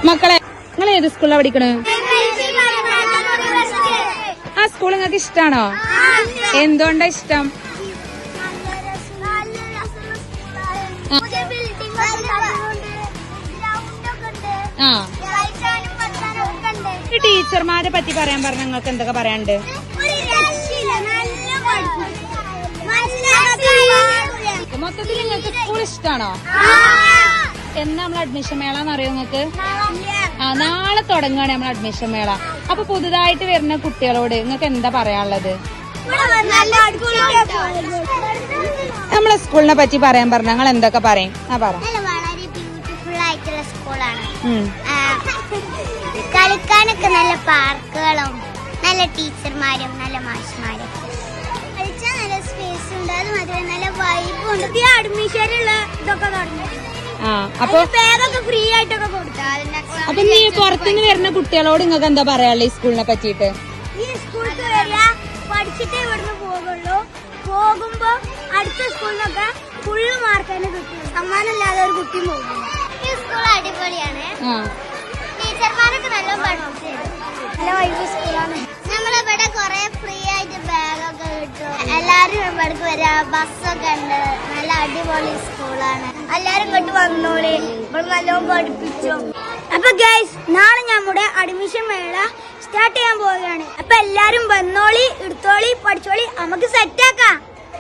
മക്കളെ നിങ്ങൾ ഏത് സ്കൂളിലാ പഠിക്കണേ? ആ സ്കൂൾ നിങ്ങൾക്ക് ഇഷ്ടാണോ? എന്തുകൊണ്ടാ ഇഷ്ടം? ടീച്ചർമാരെ പറ്റി പറയാൻ പറഞ്ഞ നിങ്ങൾക്ക് എന്തൊക്കെ പറയാനുണ്ട്? മൊത്തത്തിൽ നിങ്ങൾക്ക് സ്കൂൾ ഇഷ്ടാണോ? എന്നാ നമ്മൾ അഡ്മിഷൻ മേള എന്നറിയോ നിങ്ങൾക്ക്? നാളെ തുടങ്ങുകയാണ് നമ്മൾ അഡ്മിഷൻ മേള. അപ്പൊ പുതുതായിട്ട് വരുന്ന കുട്ടികളോട് നിങ്ങൾക്ക് എന്താ പറയാനുള്ളത്? നമ്മളെ സ്കൂളിനെ പറ്റി പറയാൻ പറഞ്ഞ നിങ്ങൾ എന്തൊക്കെ പറയും? വളരെ ബ്യൂട്ടിഫുൾ ആയിട്ടുള്ള സ്കൂളാണ്. കളിക്കാനൊക്കെ നല്ല പാർക്കുകളും നല്ല ടീച്ചർമാരും നല്ല മാഷ്മാരും. കളിച്ചാൽ നല്ല സ്പേസ് ഉണ്ട്. അത് മാത്രമേ നല്ല വൈബും ഉണ്ട്. അഡ്മിഷനുള്ള ഇതൊക്കെ തുടങ്ങി. അപ്പൊ ബാഗൊക്കെ ഫ്രീ ആയിട്ടൊക്കെ കൊടുത്താൽ. അപ്പൊ നീ പുറത്തുനിന്ന് വരുന്ന കുട്ടികളോട് നിങ്ങൾക്ക് എന്താ പറയാനുള്ളത് ഈ സ്കൂളിനെ പറ്റിയിട്ട്? ഈ സ്കൂൾക്ക് വരിക, പഠിച്ചിട്ടേ ഇവിടുന്ന് പോകുള്ളൂ. പോകുമ്പോ അടുത്ത സ്കൂളിനൊക്കെ ഫുള്ള് മാർക്ക് തന്നെ കിട്ടും. സമ്മാനമില്ലാതെ ഒരു കുട്ടി പോകും. ഈ സ്കൂൾ അടിപൊളിയാണ്. ടീച്ചർമാരൊക്കെ നല്ല പഠിപ്പിച്ചു. നല്ല വൈബ് സ്കൂളാണ്. നമ്മളിവിടെ കൊറേ ഫ്രീ ആയിട്ട് ബാഗൊക്കെ കിട്ടും. എല്ലാരും ഇവിടേക്ക് വരിക. ബസ്സൊക്കെ ഉണ്ട്. നല്ല അടിപൊളി സ്കൂളാണ്. എല്ലാരും ഇങ്ങോട്ട് വന്നോളി. ഇവിടെ നല്ലോണം പഠിപ്പിച്ചു. അപ്പൊ ഗൈസ്, നാളെ നമ്മുടെ അഡ്മിഷൻ മേള സ്റ്റാർട്ട് ചെയ്യാൻ പോവുകയാണ്. അപ്പൊ എല്ലാരും വന്നോളി, എടുത്തോളി, പഠിച്ചോളി. നമുക്ക് സെറ്റാക്കാം.